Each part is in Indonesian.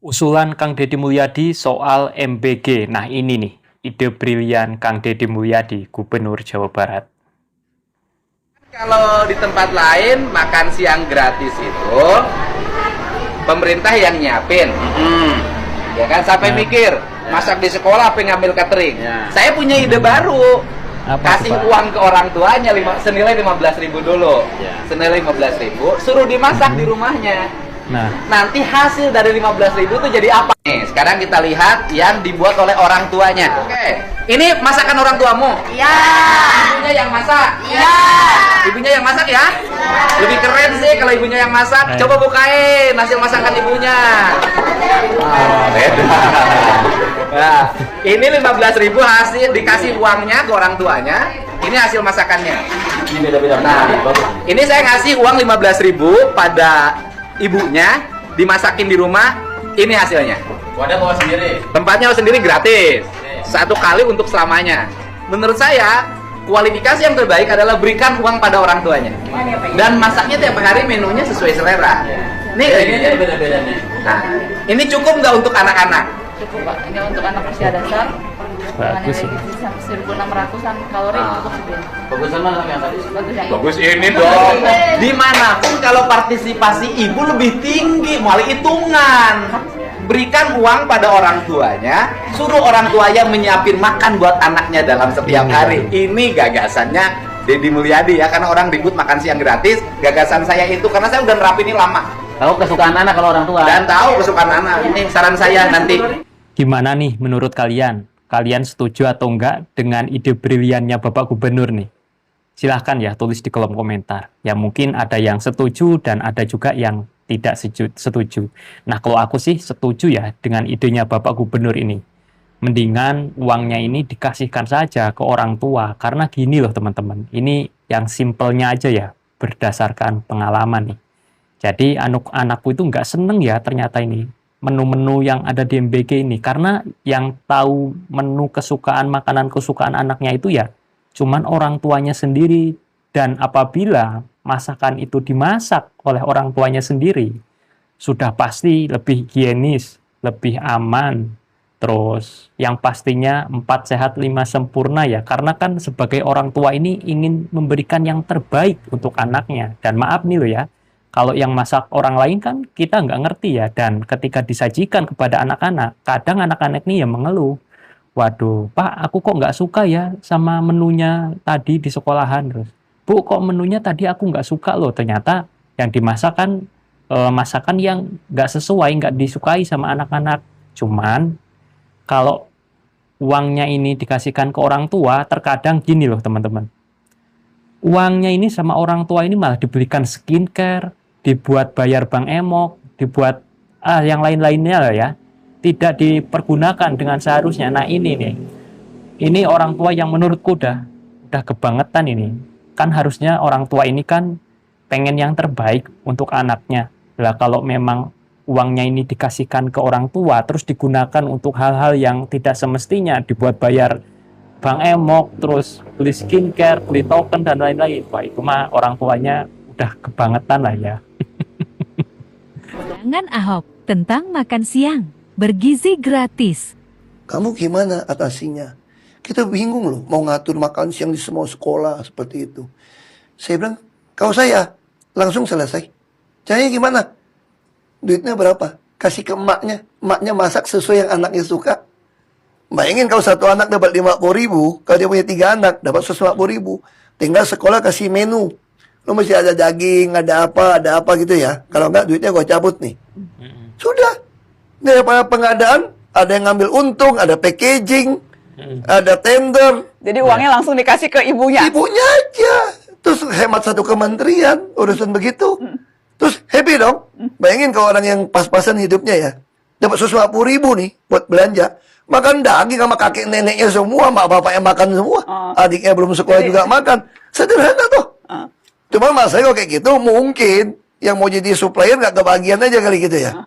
Usulan Kang Deddy Mulyadi soal MBG. Nah ini nih, ide brilian Kang Deddy Mulyadi, Gubernur Jawa Barat. Kalau di tempat lain makan siang gratis itu pemerintah yang nyiapin, ya kan? Sampai mikir masak di sekolah apa ngambil catering. Saya punya ide baru. Kasih uang ke orang tuanya senilai 15.000 dulu. Senilai 15.000, suruh dimasak di rumahnya. Nah, Nanti hasil dari 15.000 itu jadi apa? Nih, sekarang kita lihat yang dibuat oleh orang tuanya. Oke. Ini masakan orang tuamu? Iya. Ibunya yang masak? Iya. Ibunya yang masak ya? Lebih keren sih kalau ibunya yang masak. Coba bukain hasil masakan ibunya. Beda. Nah, ini 15.000 hasil dikasih uangnya ke orang tuanya. Ini hasil masakannya. Ini beda-beda. Nah, ini saya ngasih uang 15.000 pada ibunya, dimasakin di rumah. Ini hasilnya. Wadah bawa sendiri. Tempatnya sendiri gratis. Satu kali untuk selamanya. Menurut saya, kualifikasi yang terbaik adalah berikan uang pada orang tuanya. Dan masaknya tiap hari menunya sesuai selera. Nih, Ini ada beda-beda nih. nah, ini cukup nggak untuk anak-anak? Cukup Pak, ini untuk anak usia dasar. bagus Dengan ya. nilai sampai 1.600-an kalori cukup sih. Bagusan mana yang tadi? Bagus ya. Bagus ini dong. Dimanapun kalau partisipasi ibu lebih tinggi, melalui hitungan. Berikan uang pada orang tuanya, suruh orang tuanya menyiapin makan buat anaknya dalam setiap hari. Ini gagasannya Deddy Mulyadi ya, karena orang ribut makan siang gratis. Gagasan saya itu karena saya udah nerapin ini lama Tahu kesukaan anak kalau orang tua. dan tahu kesukaan anak. Ini saran saya nanti. Gimana nih menurut kalian? Kalian setuju atau enggak dengan ide briliannya Bapak Gubernur nih? Silahkan ya tulis di kolom komentar. Ya mungkin ada yang setuju dan ada juga yang tidak setuju. Nah kalau aku sih setuju ya dengan idenya Bapak Gubernur ini. Mendingan uangnya ini dikasihkan saja ke orang tua. Karena gini loh teman-teman. Ini yang simpelnya aja ya. Berdasarkan pengalaman nih. Jadi anakku itu nggak seneng ya ternyata ini. Menu-menu yang ada di MBG ini. Karena yang tahu menu kesukaan, makanan kesukaan anaknya itu ya cuman orang tuanya sendiri. Dan apabila masakan itu dimasak oleh orang tuanya sendiri, sudah pasti lebih higienis, lebih aman. Terus yang pastinya 4 sehat 5 sempurna ya. Karena kan sebagai orang tua ini ingin memberikan yang terbaik untuk anaknya. Dan maaf nih loh ya, kalau yang masak orang lain kan kita nggak ngerti ya. Dan ketika disajikan kepada anak-anak, kadang anak-anak ini ya mengeluh. Waduh, Pak, aku kok nggak suka ya sama menunya tadi di sekolahan. Terus, Bu, kok menunya tadi aku nggak suka loh. Ternyata yang dimasak kan masakan yang nggak sesuai, nggak disukai sama anak-anak. Cuman kalau uangnya ini dikasihkan ke orang tua, terkadang gini loh teman-teman. Uangnya ini sama orang tua ini malah dibelikan skincare, dibuat bayar bank emok, dibuat yang lain-lainnya lah ya. Tidak dipergunakan dengan seharusnya. Nah ini nih, ini orang tua yang menurutku udah kebangetan ini. Kan harusnya orang tua ini kan pengen yang terbaik untuk anaknya. Lah kalau memang uangnya ini dikasihkan ke orang tua, terus digunakan untuk hal-hal yang tidak semestinya, dibuat bayar bank emok, terus beli skincare, beli token, dan lain-lain. Wah itu mah orang tuanya udah kebangetan lah ya. Pandangan Ahok tentang makan siang bergizi gratis. Kamu gimana atasinya? Kita bingung loh, mau ngatur makan siang di semua sekolah seperti itu. Saya bilang, kalau saya langsung selesai. Caranya gimana? Duitnya berapa? Kasih ke emaknya. Emaknya masak sesuai yang anaknya suka. Bayangin kalau satu anak dapat 50.000, kalau dia punya 3 anak dapat 150.000. Tinggal sekolah kasih menu. Lo mesti ada daging, ada apa gitu ya. Kalau enggak duitnya gue cabut nih. Sudah. Daripada pengadaan, ada yang ngambil untung, ada packaging, ada tender. Jadi uangnya langsung dikasih ke ibunya. Ibunya aja. Terus hemat satu kementerian, urusan begitu. Terus happy dong. Bayangin kalau orang yang pas-pasan hidupnya ya. Dapat 150.000 nih buat belanja. Makan daging sama kakek neneknya semua, mak bapaknya makan semua. Adiknya belum sekolah juga makan. Sederhana tuh. Cuma masalahnya kalau kayak gitu mungkin yang mau jadi supplier nggak kebagian aja kali gitu ya.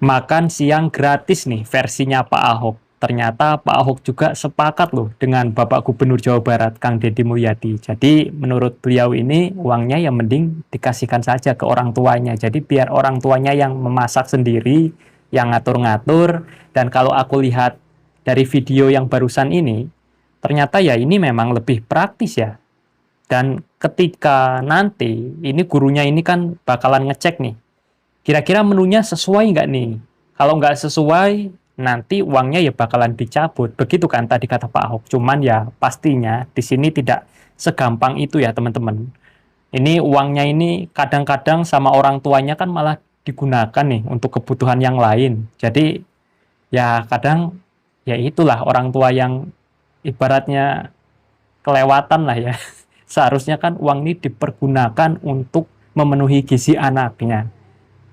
Makan siang gratis nih versinya Pak Ahok. Ternyata Pak Ahok juga sepakat loh dengan Bapak Gubernur Jawa Barat, Kang Deddy Mulyadi. Jadi menurut beliau ini uangnya yang mending dikasihkan saja ke orang tuanya. Jadi biar orang tuanya yang memasak sendiri, yang ngatur-ngatur. Dan kalau aku lihat dari video yang barusan ini, ternyata ya ini memang lebih praktis ya. Dan ketika nanti ini gurunya ini kan bakalan ngecek nih, kira-kira menunya sesuai nggak nih? Kalau nggak sesuai, nanti uangnya ya bakalan dicabut. Begitu kan tadi kata Pak Ahok. Cuman ya pastinya di sini tidak segampang itu ya teman-teman. Ini uangnya ini kadang-kadang sama orang tuanya kan malah digunakan nih untuk kebutuhan yang lain. Jadi ya kadang ya itulah orang tua yang ibaratnya kelewatan lah ya. Seharusnya kan uang ini dipergunakan untuk memenuhi gizi anaknya.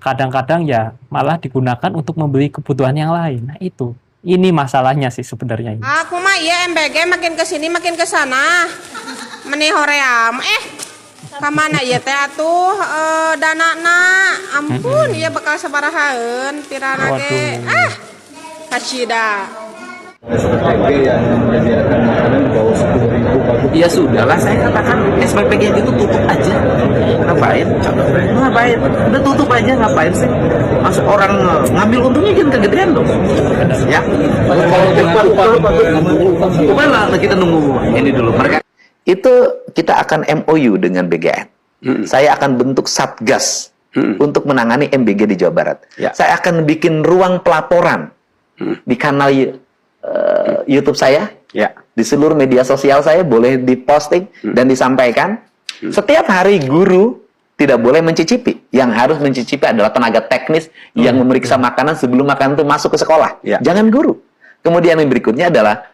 Kadang-kadang ya malah digunakan untuk membeli kebutuhan yang lain. Nah itu, ini masalahnya sih sebenarnya. Aku mah iya MBG makin ke sini makin ke sana. Meni hoream kamana ya teh atuh danana ampun iya bakal sabarahaeun pirana ge. Kasida. Ya sudahlah, saya katakan SPPG itu tutup aja. Ngapain? Ngapain? Udah tutup aja, ngapain sih? Masuk orang ngambil untungnya jangan kegedean dong. Ya. Coba kita nunggu ini dulu. Mereka itu kita akan MOU dengan BGN. Saya akan bentuk satgas untuk menangani MBG di Jawa Barat. Saya akan bikin ruang pelaporan di kanal YouTube saya, di seluruh media sosial saya boleh diposting dan disampaikan. Setiap hari guru tidak boleh mencicipi. Yang harus mencicipi adalah tenaga teknis yang memeriksa makanan sebelum makanan itu masuk ke sekolah. Jangan guru. Kemudian yang berikutnya adalah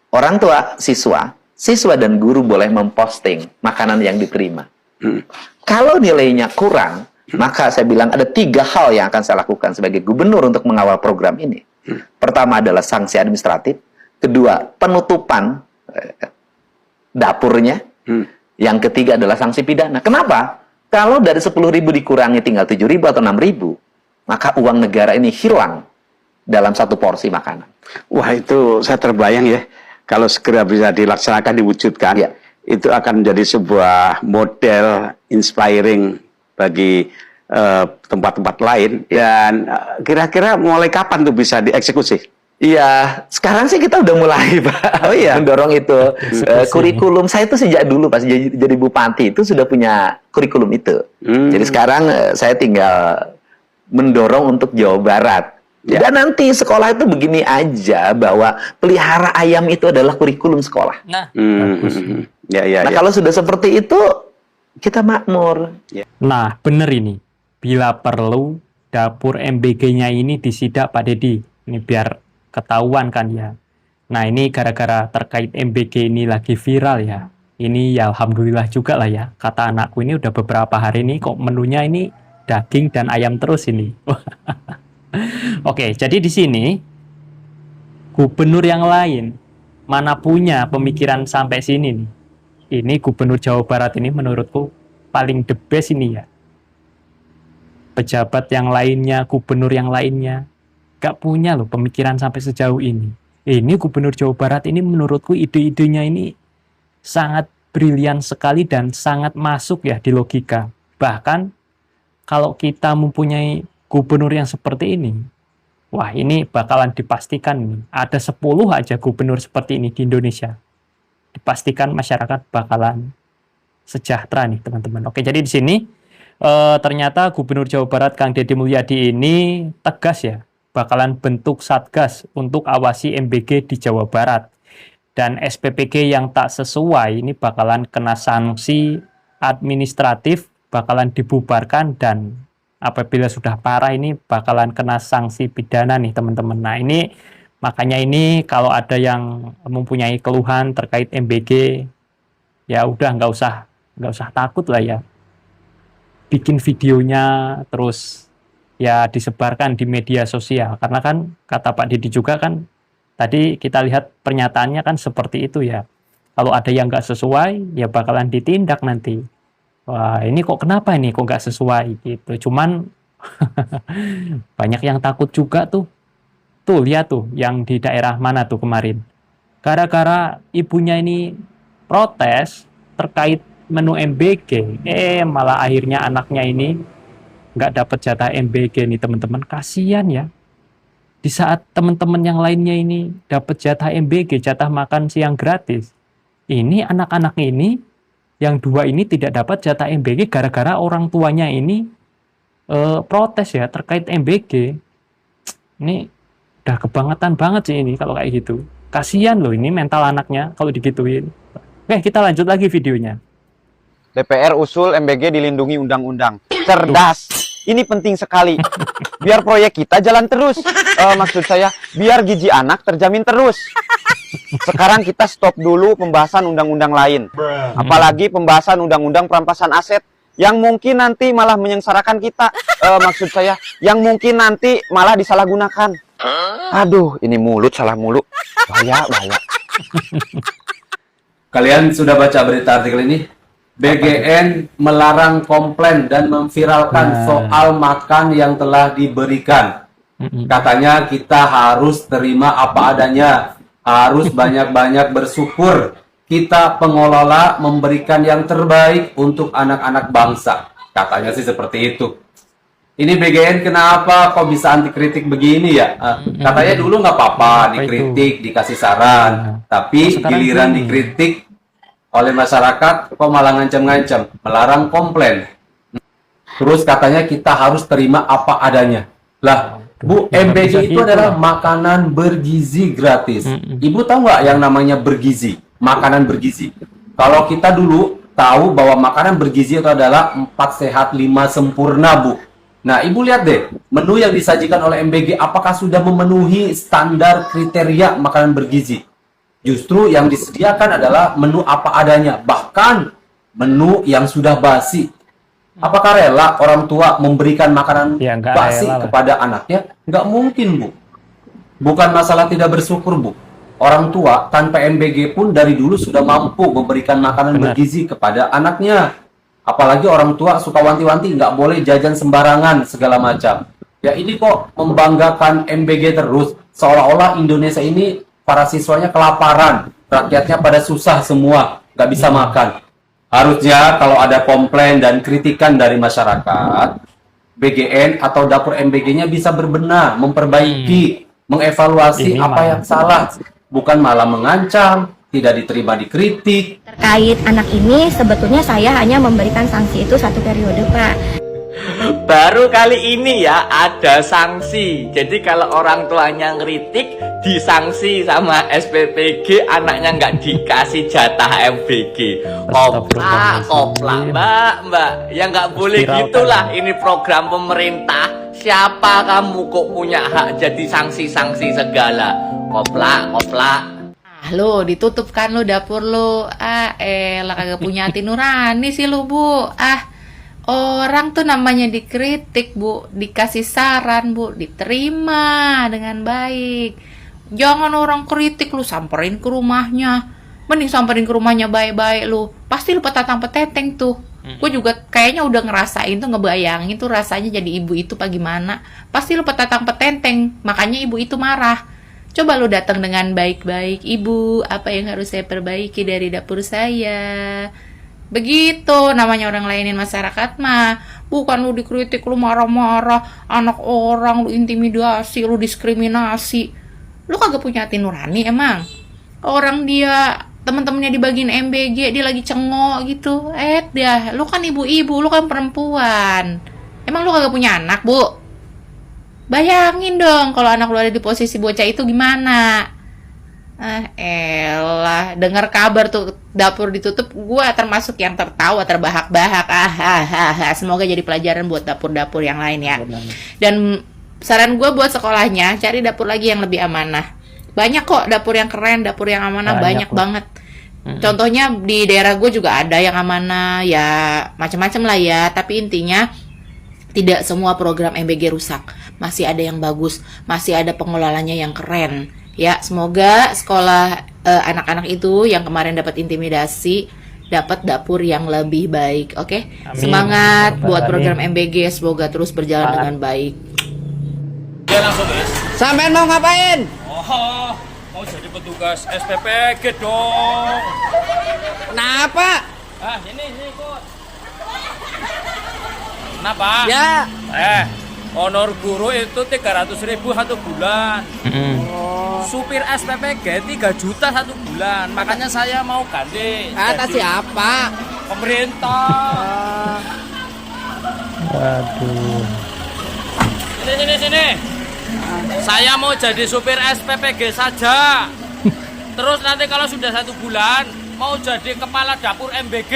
orang tua, siswa dan guru boleh memposting makanan yang diterima. Kalau nilainya kurang, maka saya bilang ada 3 hal yang akan saya lakukan sebagai gubernur untuk mengawal program ini. Pertama adalah sanksi administratif, kedua penutupan dapurnya, yang ketiga adalah sanksi pidana. Kenapa? Kalau dari 10.000 dikurangi tinggal 7.000 atau 6.000, maka uang negara ini hilang dalam satu porsi makanan. Wah, itu saya terbayang ya, kalau segera bisa dilaksanakan, diwujudkan, itu akan menjadi sebuah model inspiring bagi tempat-tempat lain. Dan kira-kira mulai kapan tuh bisa dieksekusi? Iya, sekarang sih kita udah mulai, Pak. Mendorong itu. Kurikulum saya itu sejak dulu pas jadi bupati itu sudah punya kurikulum itu. Jadi sekarang saya tinggal mendorong untuk Jawa Barat. Dan nanti sekolah itu begini aja, bahwa pelihara ayam itu adalah kurikulum sekolah. Nah, Nah, kalau sudah seperti itu, kita makmur. Nah, bener ini. Bila perlu, dapur MBG-nya ini disidak Pak Dedi. Ini biar ketahuan kan ya. Nah, ini gara-gara terkait MBG ini lagi viral ya. Ini ya alhamdulillah juga lah ya. Kata anakku ini udah beberapa hari ini kok menunya ini daging dan ayam terus ini. Oke, jadi di sini gubernur yang lain mana punya pemikiran sampai sini nih. Ini gubernur Jawa Barat ini menurutku paling the best ini ya. Pejabat yang lainnya, gubernur yang lainnya gak punya loh pemikiran sampai sejauh ini. Ini gubernur Jawa Barat ini menurutku ide-idenya ini sangat brilian sekali dan sangat masuk ya di logika. Bahkan kalau kita mempunyai gubernur yang seperti ini, wah ini bakalan dipastikan nih, ada 10 aja gubernur seperti ini di Indonesia. Dipastikan masyarakat bakalan sejahtera nih teman-teman. Oke, jadi di sini ternyata Gubernur Jawa Barat Kang Deddy Mulyadi ini tegas ya, bakalan bentuk satgas untuk awasi MBG di Jawa Barat. Dan SPPG yang tak sesuai ini bakalan kena sanksi administratif, bakalan dibubarkan, dan apabila sudah parah ini bakalan kena sanksi pidana nih teman-teman. Nah ini makanya ini kalau ada yang mempunyai keluhan terkait MBG, ya udah nggak usah takut lah ya. Bikin videonya terus ya disebarkan di media sosial, karena kan kata Pak Deddy juga kan tadi kita lihat pernyataannya kan seperti itu ya. Kalau ada yang nggak sesuai ya bakalan ditindak nanti. Wah ini kok kenapa ini kok nggak sesuai gitu. Cuman banyak yang takut juga tuh. Tuh lihat tuh yang di daerah mana tuh kemarin. Gara-gara ibunya ini protes terkait menu MBG, malah akhirnya anaknya ini nggak dapat jatah MBG nih teman-teman. Kasian ya. Di saat teman-teman yang lainnya ini dapat jatah MBG, jatah makan siang gratis, ini anak-anak ini, yang 2 ini tidak dapat jatah MBG gara-gara orang tuanya ini protes ya terkait MBG. Ini udah kebangetan banget sih ini kalau kayak gitu. Kasihan loh ini mental anaknya kalau digituin. Oke, kita lanjut lagi videonya. DPR usul MBG dilindungi undang-undang. Cerdas. Ini penting sekali. Biar proyek kita jalan terus. Maksud saya, biar gizi anak terjamin terus. Sekarang kita stop dulu pembahasan undang-undang lain. Apalagi pembahasan undang-undang perampasan aset. Yang mungkin nanti malah menyengsarakan kita. Maksud saya, yang mungkin nanti malah disalahgunakan. Aduh, ini mulut salah mulu. Bahaya. Kalian sudah baca berita artikel ini? BGN melarang komplain dan memviralkan soal makan yang telah diberikan. Katanya kita harus terima apa adanya. Harus banyak-banyak bersyukur. Kita pengelola memberikan yang terbaik untuk anak-anak bangsa. Katanya sih seperti itu. Ini BGN kenapa kok bisa anti kritik begini ya? Katanya dulu nggak apa-apa dikritik, dikasih saran. Tapi giliran dikritik oleh masyarakat kok malah ngancam-ngancam, melarang komplain. Terus katanya kita harus terima apa adanya. Lah, Bu, MBG itu adalah makanan bergizi gratis. Ibu tahu nggak yang namanya bergizi? Makanan bergizi. Kalau kita dulu tahu bahwa makanan bergizi itu adalah 4 sehat 5 sempurna, Bu. Nah, Ibu lihat deh, menu yang disajikan oleh MBG apakah sudah memenuhi standar kriteria makanan bergizi? Justru yang disediakan adalah menu apa adanya, bahkan menu yang sudah basi. Apakah rela orang tua memberikan makanan basi kepada anaknya? Nggak mungkin, Bu. Bukan masalah tidak bersyukur, Bu. Orang tua tanpa MBG pun dari dulu sudah mampu memberikan makanan bergizi kepada anaknya. Apalagi orang tua suka wanti-wanti nggak boleh jajan sembarangan segala macam. Ya ini kok membanggakan MBG terus. Seolah-olah Indonesia ini para siswanya kelaparan. Rakyatnya pada susah semua. Nggak bisa makan. Harusnya kalau ada komplain dan kritikan dari masyarakat, BGN atau dapur MBG-nya bisa berbenah, memperbaiki, mengevaluasi apa yang salah. Bukan malah mengancam, tidak diterima dikritik. Terkait anak ini, sebetulnya saya hanya memberikan sanksi itu 1 periode, Pak. Baru kali ini ya ada sanksi. Jadi kalau orang tuanya ngeritik, disanksi sama SPPG, anaknya nggak dikasih jatah MBG. Kopla, mbak. Ya nggak boleh gitulah. Ini program pemerintah. Siapa kamu kok punya hak jadi sanksi-sanksi segala? Kopla. Lo ditutup kan lo dapur lo. Elah kagak punya hati nurani sih lo, Bu. Orang tuh namanya dikritik, Bu, dikasih saran, Bu, diterima dengan baik. Jangan orang kritik lu samperin ke rumahnya. Mending samperin ke rumahnya baik-baik lu. Pasti lu petatang peteteng tuh. Gue juga kayaknya udah ngerasain tuh, ngebayangin tuh rasanya jadi ibu itu bagaimana. Pasti lu petatang petenteng, makanya ibu itu marah. Coba lu datang dengan baik-baik, Ibu, apa yang harus saya perbaiki dari dapur saya? Begitu namanya orang lainin masyarakat mah. Bukan lu dikritik, lu marah-marah, anak orang lu intimidasi, lu diskriminasi. Lu kagak punya hati nurani emang? Orang dia teman-temannya dibagiin MBG, dia lagi cengok gitu. Dia, lu kan ibu-ibu, lu kan perempuan. Emang lu kagak punya anak, Bu? Bayangin dong kalau anak lu ada di posisi bocah itu gimana? Elah, dengar kabar tuh dapur ditutup, gua termasuk yang tertawa terbahak-bahak. Semoga jadi pelajaran buat dapur-dapur yang lain ya. Dan saran gua buat sekolahnya, cari dapur lagi yang lebih amanah. Banyak kok dapur yang keren, dapur yang amanah, banyak banget. Contohnya di daerah gue juga ada yang amanah, ya macam-macam lah ya. Tapi intinya tidak semua program MBG rusak. Masih ada yang bagus, masih ada pengelolanya yang keren. Ya, semoga sekolah anak-anak itu yang kemarin dapat intimidasi dapat dapur yang lebih baik. Oke? Semangat buat program MBG, semoga terus berjalan dengan baik. Dia langsung Sampean mau ngapain? Mau jadi petugas SPPG dong. Kenapa? Ini ikut. Kenapa? Ya. Honor guru itu 300.000 satu bulan. Supir SPPG 3 juta satu bulan. Makanya saya mau ganti. Kata siapa? Pemerintah. Waduh. Sini. Saya mau jadi supir SPPG saja. Terus nanti kalau sudah 1 bulan mau jadi kepala dapur MBG.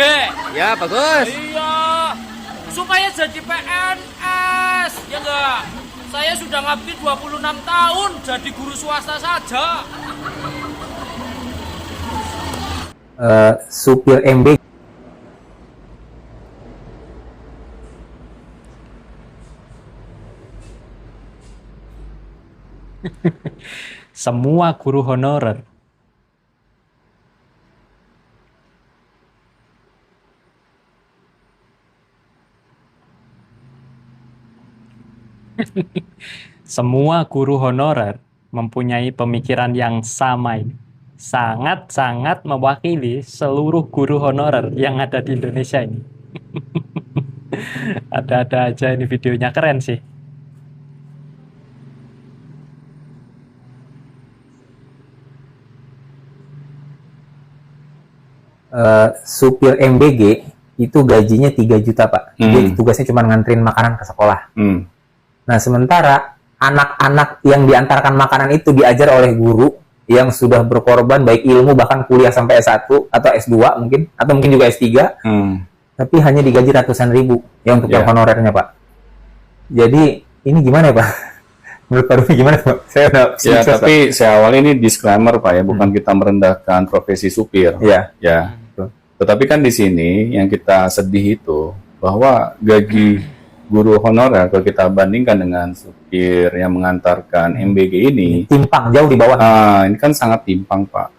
Ya, bagus. Iya. Supaya jadi PNS. Ya enggak? Saya sudah ngabdi 26 tahun jadi guru swasta saja. Supir MB semua guru honorer. Semua guru honorer mempunyai pemikiran yang sama ini. Sangat-sangat mewakili seluruh guru honorer yang ada di Indonesia ini. Ada-ada aja ini videonya, keren sih. Supir MBG itu gajinya 3 juta, Pak. Dia tugasnya cuma nganterin makanan ke sekolah. Nah, sementara anak-anak yang diantarkan makanan itu diajar oleh guru yang sudah berkorban baik ilmu bahkan kuliah sampai S1 atau S2 mungkin, atau mungkin juga S3. Tapi hanya digaji ratusan ribu ya untuk yang honorernya, Pak. Jadi ini gimana ya, Pak? Menurut Pak Rufi gimana, Pak? Tapi saya awal ini disclaimer, Pak, ya, bukan kita merendahkan profesi supir. Ya. Tetapi kan di sini yang kita sedih itu bahwa gaji guru honorer kalau kita bandingkan dengan supir yang mengantarkan MBG ini timpang, jauh di bawah. Ini kan sangat timpang, Pak.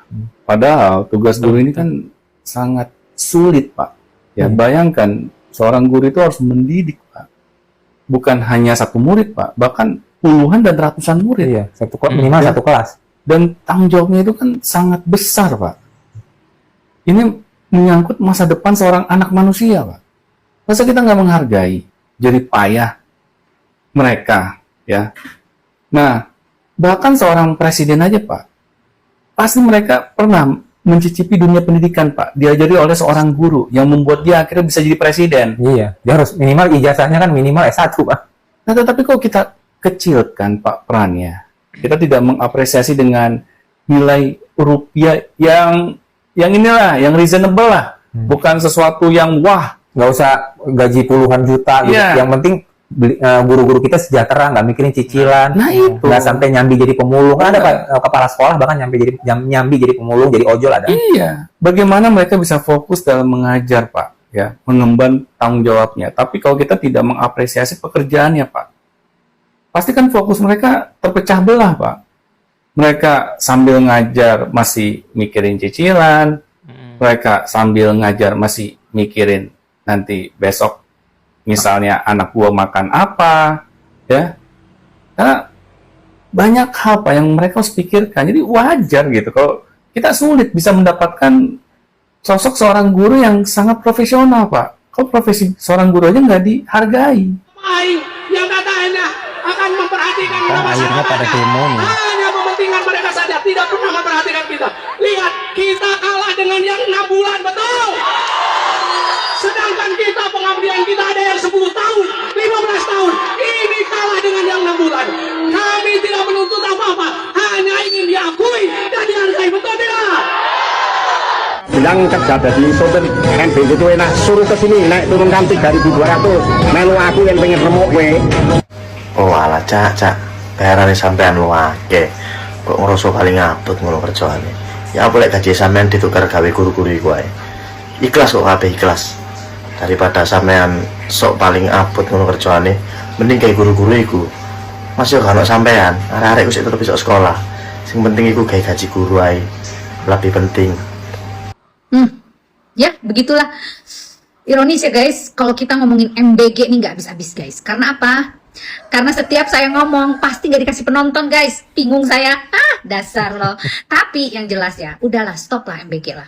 Padahal tugas guru ini kan sangat sulit, Pak. Ya, bayangkan seorang guru itu harus mendidik, Pak. Bukan hanya 1 murid, Pak, bahkan puluhan dan ratusan murid. Ya, minimal 1 kelas. Dan tanggung jawabnya itu kan sangat besar, Pak. Ini menyangkut masa depan seorang anak manusia, Pak. Masa kita nggak menghargai jerih payah mereka, ya? Nah, bahkan seorang presiden aja, Pak, pasti mereka pernah mencicipi dunia pendidikan, Pak. Diajari oleh seorang guru yang membuat dia akhirnya bisa jadi presiden. Iya, dia harus minimal ijazahnya kan minimal S1, Pak. Nah, tetapi kok kita kecilkan, Pak, perannya. Kita tidak mengapresiasi dengan nilai rupiah yang inilah, yang reasonable lah. Bukan sesuatu yang wah. Nggak usah gaji puluhan juta gitu. Yang penting guru-guru kita sejahtera, nggak mikirin cicilan. Nah, itu. Nggak sampai nyambi jadi pemulung. Kan ada Pak, kepala sekolah bahkan nyambi jadi pemulung, jadi ojol ada. Iya. Bagaimana mereka bisa fokus dalam mengajar, Pak? Ya, mengemban tanggung jawabnya. Tapi kalau kita tidak mengapresiasi pekerjaannya, Pak, pasti kan fokus mereka terpecah belah, Pak. Mereka sambil ngajar masih mikirin cicilan, mereka sambil ngajar masih mikirin nanti besok misalnya anak gua makan apa, ya. Karena banyak hal, Pak, yang mereka harus pikirkan. Jadi wajar gitu kalau kita sulit bisa mendapatkan sosok seorang guru yang sangat profesional, Pak. Kalau profesi seorang guru aja nggak dihargai. Yang katanya akan memperhatikan akhirnya pada demo nih. hanya mementingkan mereka saja, tidak pernah memperhatikan kita. Lihat, kita kalah dengan yang 6 bulan, betul? Sedangkan kita pengabdian kita ada yang 10 tahun, 15 tahun. Ini kalah dengan yang 6 bulan. Kami tidak menuntut apa-apa, hanya ingin diakui dan dihargai, betul tidak? Bilang kerja jadi sopir MBG itu enak, suruh ke sini naik turunkan 3.200. Melu aku yang pengen remuk we. Oh alah, Cak, bayarane sampean luwake. Kok ngerasa paling abot ngono kerjaane. Ya apa lek gaji sampean ditukar gawe guru-guru iku ae. Ikhlas kok kabeh ikhlas. Daripada sampean sok paling abot ngono kerjaane, mending gawe guru-guru iku. Masih gak ono sampean, arek-arek wis tetep iso sekolah. Sing penting iku gawe gaji guru ae. Lebih penting. Ya, begitulah. Ironis ya guys, kalau kita ngomongin MBG ini nggak habis-habis guys. Karena apa? Karena setiap saya ngomong pasti nggak dikasih penonton guys. Bingung saya. Dasar loh. Tapi yang jelas ya, udahlah stop lah MBG lah.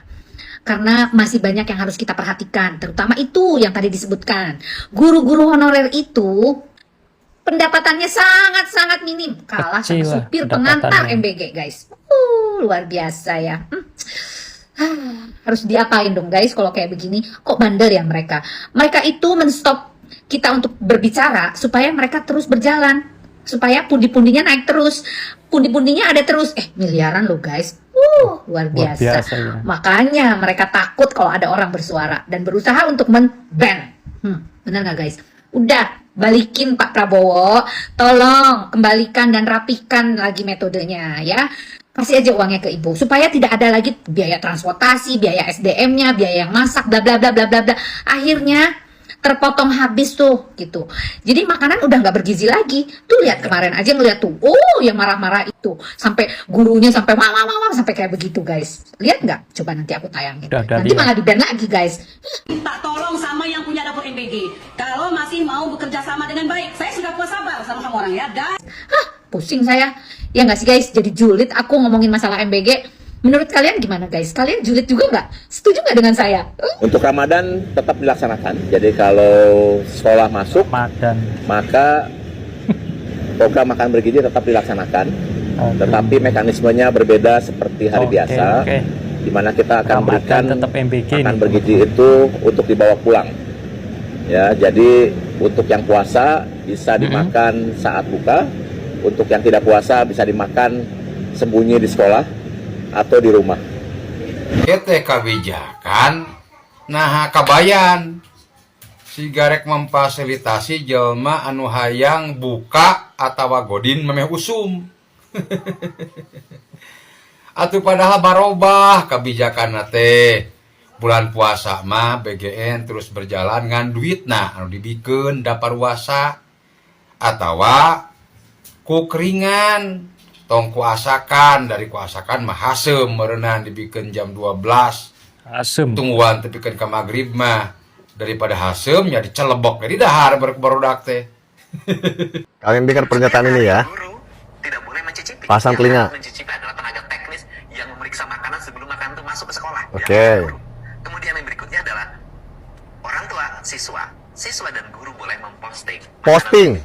Karena masih banyak yang harus kita perhatikan. Terutama itu yang tadi disebutkan. Guru-guru honorer itu Pendapatannya sangat-sangat minim. Kalah sama Kecil lah supir pengantar pendapatannya. MBG, guys. Luar biasa ya. Harus diapain dong guys kalau kayak begini? Kok bandel ya mereka? Mereka itu menstop kita untuk berbicara supaya mereka terus berjalan. Supaya pundi-pundinya naik terus. Pundi-pundinya ada terus. Miliaran loh guys. Luar biasa. biasa, ya. Makanya mereka takut kalau ada orang bersuara dan berusaha untuk men-ban. Benar nggak guys? Udah, balikin Pak Prabowo. Tolong kembalikan dan rapikan lagi metodenya ya. Kasih aja uangnya ke ibu supaya tidak ada lagi biaya transportasi, biaya SDM-nya, biaya yang masak, bla bla bla bla bla bla. Akhirnya terpotong habis tuh gitu. Jadi makanan udah nggak bergizi lagi. Tuh lihat kemarin aja ngeliat tuh, yang marah-marah itu sampai gurunya sampai wah sampai kayak begitu guys. Lihat nggak? Coba nanti aku tayangin. Nanti malah di-ban lagi guys. Minta tolong sama yang punya dapur MBG. Kalau masih mau bekerja sama dengan baik, saya sudah puas sabar sama kamu orang ya. Pusing saya. Ya nggak sih guys, jadi julid aku ngomongin masalah MBG. Menurut kalian gimana guys? Kalian julid juga nggak? Setuju nggak dengan saya? Untuk Ramadan tetap dilaksanakan. Jadi kalau sekolah masuk, maka program makan bergizi tetap dilaksanakan. Tetapi mekanismenya berbeda seperti hari biasa, di mana kita akan berikan makan bergizi itu untuk dibawa pulang. Ya, jadi untuk yang puasa bisa dimakan saat buka. Untuk yang tidak puasa bisa dimakan sembunyi di sekolah atau di rumah. Kita kebijakan, nah kabayan si garek memfasilitasi jelma anu hayang buka atau godin memeh usum. Atuh padahal barobah kebijakan nate bulan puasa mah BGN terus berjalan ngan duit anu dibikeun dapar puasa atawa ku keringan tong kuasakan dari kuasakan mah hasem merenang dibikin jam 12 hasem tungguan tepikeun ka magrib mah daripada hasem nya dicelebok jadi dahar barudak teh. Kalian dengar pernyataan ini ya. Pasang telinga. Mencicipi adalah tenaga teknis yang memeriksa makanan sebelum makanan itu masuk ke sekolah. Oke. Kemudian yang berikutnya adalah orang tua, siswa dan guru boleh memposting. Posting.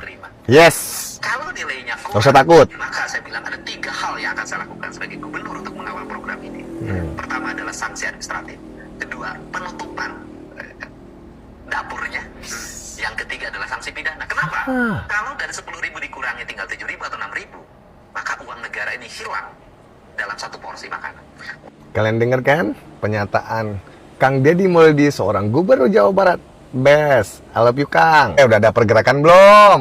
Yes. Kalau nilainya Nggak usah takut. maka saya bilang ada 3 hal yang akan saya lakukan sebagai gubernur untuk mengawal program ini. Pertama adalah sanksi administratif, kedua penutupan dapurnya, yang ketiga adalah sanksi pidana. Kenapa? Kalau dari 10.000 dikurangi tinggal 7.000 atau 6.000, maka uang negara ini hilang dalam satu porsi makanan. Kalian dengar kan pernyataan Kang Deddy Mulyadi, seorang gubernur Jawa Barat. Best, I love you Kang. Udah ada pergerakan belum?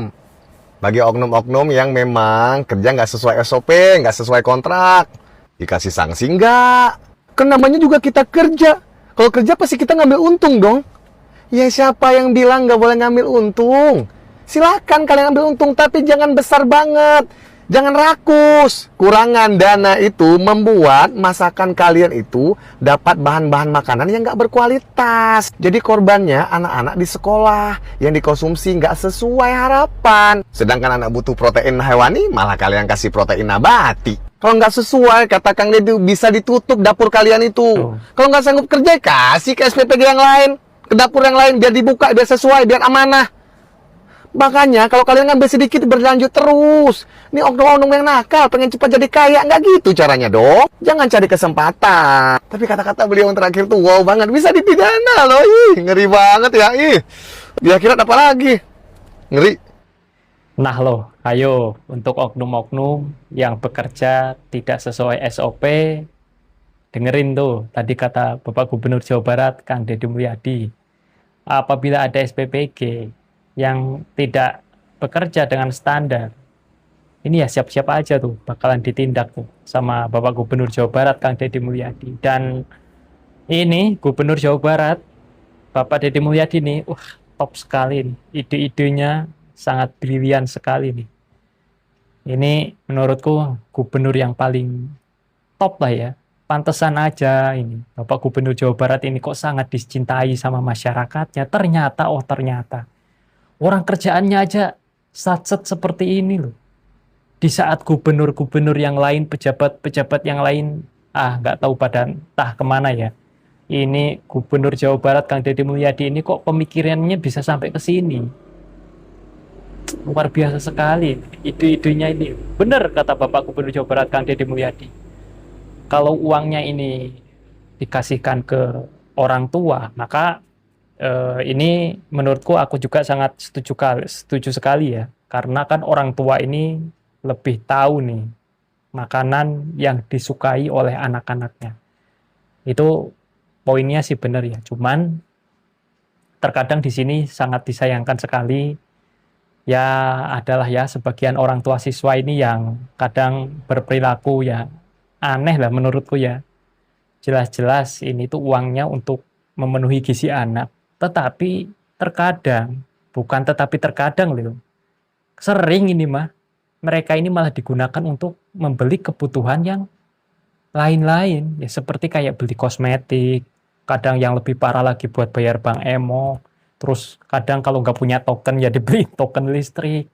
Bagi oknum-oknum yang memang kerja nggak sesuai SOP, nggak sesuai kontrak, dikasih sanksi nggak? Kan namanya juga kita kerja. Kalau kerja pasti kita ngambil untung dong. Ya siapa yang bilang nggak boleh ngambil untung? Silakan kalian ambil untung, tapi jangan besar banget. Jangan rakus. Kurangan dana itu membuat masakan kalian itu dapat bahan-bahan makanan yang nggak berkualitas. Jadi korbannya anak-anak di sekolah yang dikonsumsi nggak sesuai harapan. Sedangkan anak butuh protein hewani, malah kalian kasih protein nabati. Kalau nggak sesuai, kata Kang Deddy, bisa ditutup dapur kalian itu. Kalau nggak sanggup kerja, kasih ke SPPG yang lain, ke dapur yang lain, biar dibuka, biar sesuai, biar amanah. Makanya kalau kalian ngambil sedikit berlanjut terus. Ini oknum-oknum yang nakal, pengen cepat jadi kaya. Nggak gitu caranya dong. Jangan cari kesempatan. Tapi kata-kata beliau yang terakhir tuh wow banget. Bisa dipidana loh. Ngeri banget ya. Di akhirat apa lagi? Ngeri. Nah loh, ayo untuk oknum-oknum yang bekerja tidak sesuai SOP, dengerin tuh tadi kata Bapak Gubernur Jawa Barat, Kang Deddy Mulyadi. Apabila ada SPPG yang tidak bekerja dengan standar, ini ya siap-siap aja tuh bakalan ditindak tuh sama Bapak Gubernur Jawa Barat, Kang Deddy Mulyadi. Dan ini Gubernur Jawa Barat, Bapak Deddy Mulyadi nih, top sekali nih. Ide-idenya sangat brilian sekali nih. Ini menurutku gubernur yang paling top lah ya. Pantesan aja ini Bapak Gubernur Jawa Barat ini kok sangat dicintai sama masyarakatnya. Ternyata orang kerjaannya aja satset seperti ini loh. Di saat gubernur-gubernur yang lain, pejabat-pejabat yang lain, nggak tahu pada entah kemana ya. Ini Gubernur Jawa Barat Kang Deddy Mulyadi ini kok pemikirannya bisa sampai ke sini. luar biasa sekali ide-idenya ini. Benar kata Bapak Gubernur Jawa Barat Kang Deddy Mulyadi. Kalau uangnya ini dikasihkan ke orang tua, maka ini menurutku aku juga sangat setuju sekali ya. Karena kan orang tua ini lebih tahu nih makanan yang disukai oleh anak-anaknya. Itu poinnya sih benar ya. Cuman terkadang di sini sangat disayangkan sekali ya adalah ya sebagian orang tua siswa ini yang kadang berperilaku ya aneh lah menurutku ya. Jelas-jelas ini tuh uangnya untuk memenuhi gizi anak, tetapi terkadang loh, sering ini mah mereka ini malah digunakan untuk membeli kebutuhan yang lain-lain ya, seperti kayak beli kosmetik, kadang yang lebih parah lagi buat bayar bank emo, terus kadang kalau nggak punya token ya dibeli token listrik,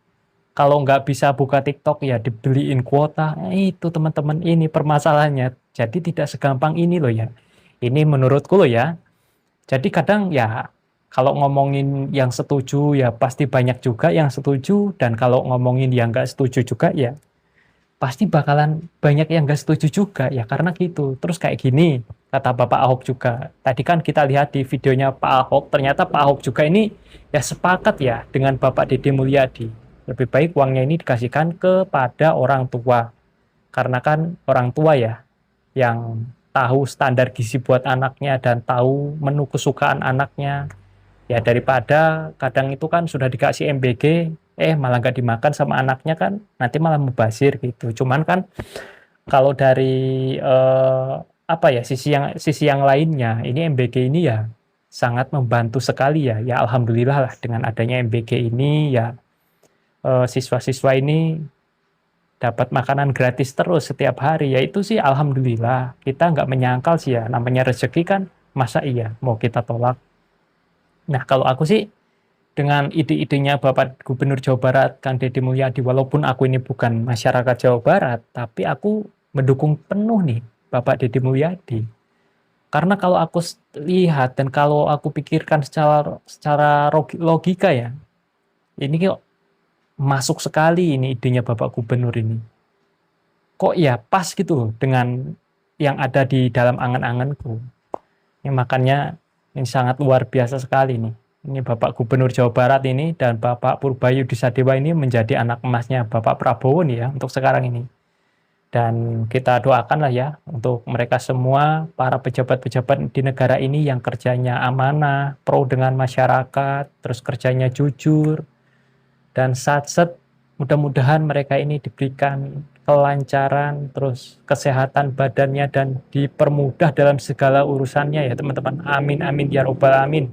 kalau nggak bisa buka TikTok ya dibeliin kuota. Itu teman-teman ini permasalahannya. Jadi tidak segampang ini loh ya. Ini menurutku loh ya. Jadi kadang ya kalau ngomongin yang setuju ya pasti banyak juga yang setuju, dan kalau ngomongin yang nggak setuju juga ya pasti bakalan banyak yang nggak setuju juga ya, karena gitu. Terus kayak gini kata Bapak Ahok juga. Tadi kan kita lihat di videonya Pak Ahok, ternyata Pak Ahok juga ini ya sepakat ya dengan Bapak Deddy Mulyadi. Lebih baik uangnya ini dikasihkan kepada orang tua. Karena kan orang tua ya yang tahu standar gizi buat anaknya dan tahu menu kesukaan anaknya. Ya daripada kadang itu kan sudah dikasih MBG, malah nggak dimakan sama anaknya kan, nanti malah mubazir gitu. Cuman kan kalau dari sisi yang lainnya, ini MBG ini ya sangat membantu sekali ya. Ya alhamdulillah lah dengan adanya MBG ini ya siswa-siswa ini dapat makanan gratis terus setiap hari. Ya itu sih alhamdulillah. Kita nggak menyangkal sih ya, namanya rezeki kan, masa iya mau kita tolak. Nah kalau aku sih dengan ide-idenya Bapak Gubernur Jawa Barat Kang Deddy Mulyadi, walaupun aku ini bukan masyarakat Jawa Barat, tapi aku mendukung penuh nih Bapak Deddy Mulyadi. Karena kalau aku lihat dan kalau aku pikirkan secara logika ya, ini kok masuk sekali ini idenya Bapak Gubernur ini. Kok ya pas gitu loh dengan yang ada di dalam angan-anganku. Ya, makanya ini sangat luar biasa sekali nih. Ini Bapak Gubernur Jawa Barat ini dan Bapak Purbayu Disadewa ini menjadi anak emasnya Bapak Prabowo nih ya untuk sekarang ini. Dan kita doakanlah ya untuk mereka semua, para pejabat-pejabat di negara ini yang kerjanya amanah, pro dengan masyarakat, terus kerjanya jujur, dan satset, mudah-mudahan mereka ini diberikan kelancaran, terus kesehatan badannya dan dipermudah dalam segala urusannya ya teman-teman. Amin amin ya robbal alamin.